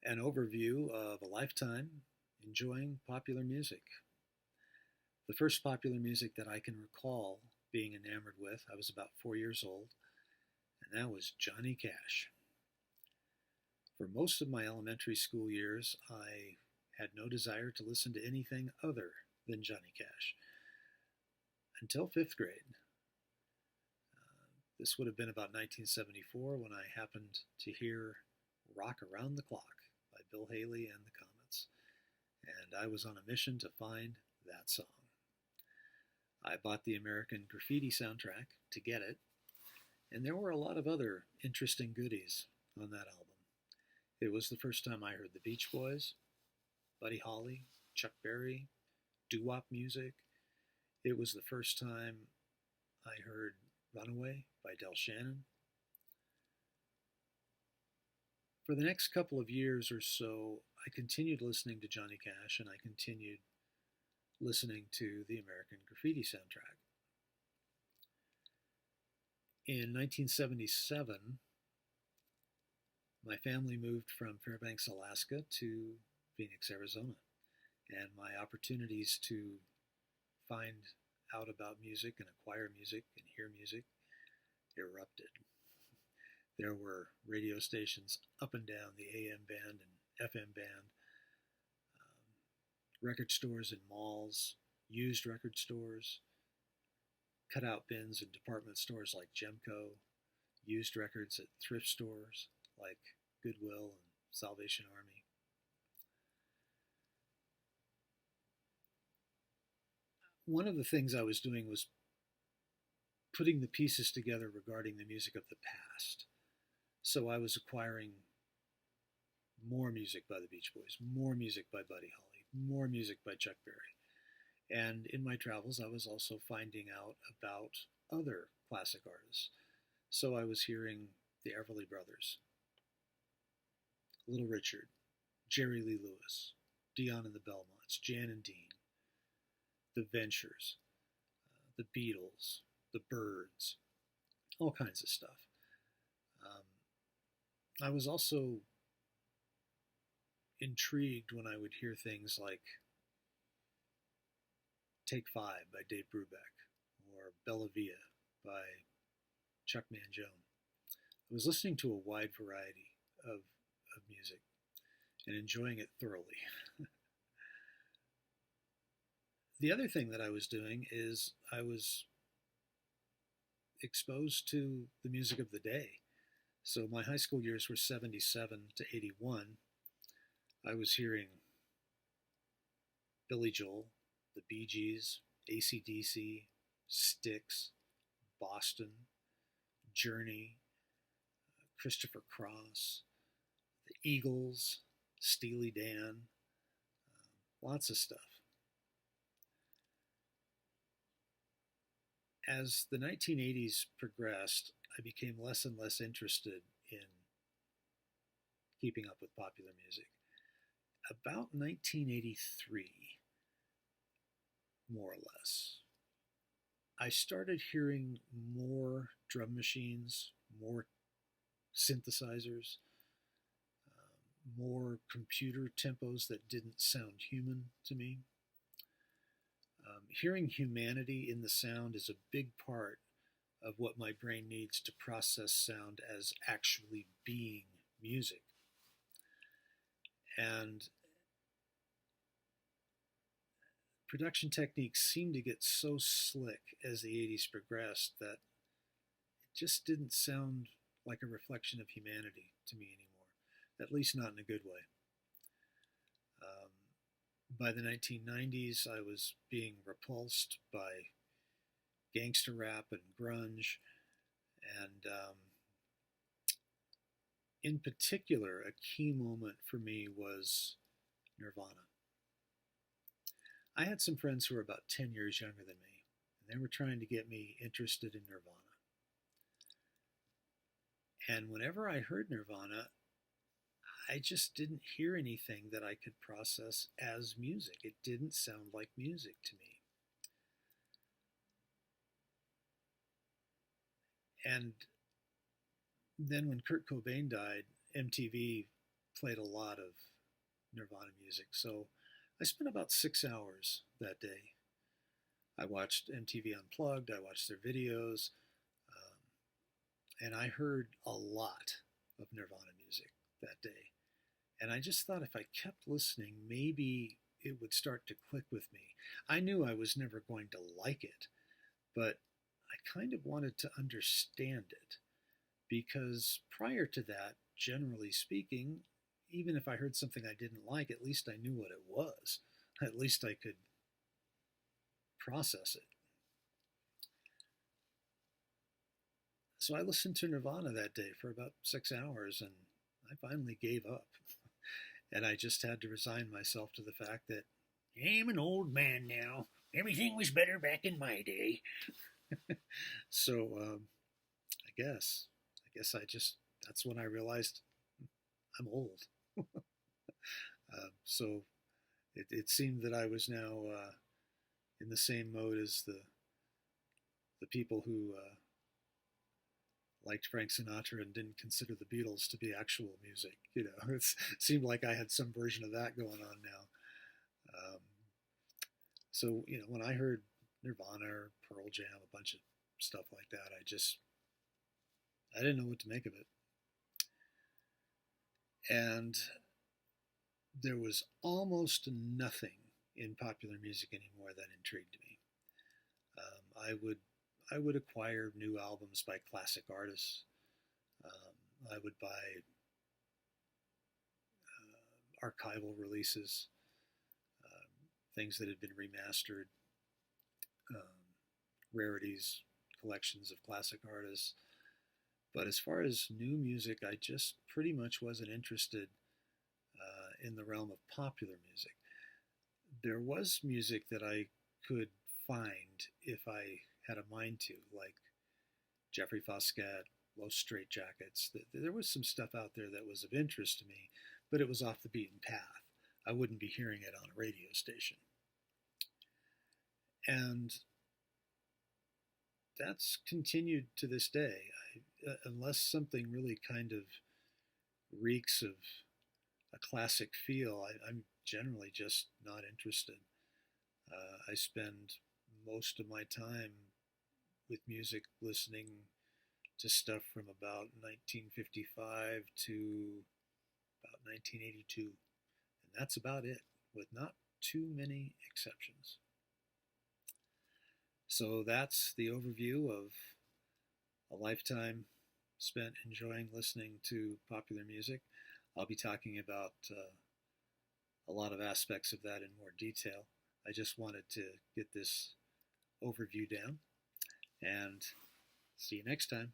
An overview of a lifetime enjoying popular music. The first popular music that I can recall being enamored with, I was about 4 years old, and that was Johnny Cash. For most of my elementary school years, I had no desire to listen to anything other than Johnny Cash until fifth grade. This would have been about 1974 when I happened to hear Rock Around the Clock by Bill Haley and the Comets, and I was on a mission to find that song. I bought the American Graffiti soundtrack to get it, and there were a lot of other interesting goodies on that album. It was the first time I heard the Beach Boys, Buddy Holly, Chuck Berry, doo-wop music. It was the first time I heard Runaway by Del Shannon. For the next couple of years or so, I continued listening to Johnny Cash and I continued listening to the American Graffiti soundtrack. In 1977, my family moved from Fairbanks, Alaska to Phoenix, Arizona, and my opportunities to find out about music and acquire music and hear music erupted. There were radio stations up and down the AM band and FM band, record stores in malls, used record stores, cutout bins in department stores like Gemco, used records at thrift stores like Goodwill and Salvation Army. One of the things I was doing was putting the pieces together regarding the music of the past. So I was acquiring more music by the Beach Boys, more music by Buddy Holly, more music by Chuck Berry. And in my travels, I was also finding out about other classic artists. So I was hearing the Everly Brothers, Little Richard, Jerry Lee Lewis, Dion and the Belmonts, Jan and Dean, the Ventures, the Beatles, the Byrds, all kinds of stuff. I was also intrigued when I would hear things like Take Five by Dave Brubeck or Bella Via by Chuck Mangione. I was listening to a wide variety of music and enjoying it thoroughly. The other thing that I was doing is I was exposed to the music of the day. So my high school years were 77 to 81. I was hearing Billy Joel, the Bee Gees, AC/DC, Styx, Boston, Journey, Christopher Cross, the Eagles, Steely Dan, lots of stuff. As the 1980s progressed, I became less and less interested in keeping up with popular music. About 1983, more or less, I started hearing more drum machines, more synthesizers, more computer tempos that didn't sound human to me. Hearing humanity in the sound is a big part of what my brain needs to process sound as actually being music. And production techniques seemed to get so slick as the 80s progressed that it just didn't sound like a reflection of humanity to me anymore, at least not in a good way. By the 1990s, I was being repulsed by gangster rap and grunge, and in particular, a key moment for me was Nirvana. I had some friends who were about 10 years younger than me, and they were trying to get me interested in Nirvana. And whenever I heard Nirvana, I just didn't hear anything that I could process as music. It didn't sound like music to me. And then when Kurt Cobain died, MTV played a lot of Nirvana music. So I spent about 6 hours that day. I watched MTV Unplugged, I watched their videos, and I heard a lot of Nirvana music that day. And I just thought if I kept listening, maybe it would start to click with me. I knew I was never going to like it, but I kind of wanted to understand it because prior to that, generally speaking, even if I heard something I didn't like, at least I knew what it was. At least I could process it. So I listened to Nirvana that day for about 6 hours and I finally gave up. And I just had to resign myself to the fact that I'm an old man now. Everything was better back in my day. So I guess that's when I realized I'm old. So it seemed that I was now in the same mode as the people who liked Frank Sinatra and didn't consider the Beatles to be actual music. It seemed like I had some version of that going on now. So when I heard Nirvana or Pearl Jam, a bunch of stuff like that, I didn't know what to make of it. And there was almost nothing in popular music anymore that intrigued me. I would acquire new albums by classic artists. I would buy archival releases, things that had been remastered, rarities, collections of classic artists. But as far as new music, I just pretty much wasn't interested in the realm of popular music. There was music that I could find if I had a mind to, like Jeffrey Foskett, Los Straitjackets. There was some stuff out there that was of interest to me, but it was off the beaten path. I wouldn't be hearing it on a radio station. And that's continued to this day. Unless something really kind of reeks of a classic feel, I'm generally just not interested. I spend most of my time with music listening to stuff from about 1955 to about 1982. And that's about it, with not too many exceptions. So that's the overview of a lifetime spent enjoying listening to popular music. I'll be talking about a lot of aspects of that in more detail. I just wanted to get this overview down, and see you next time.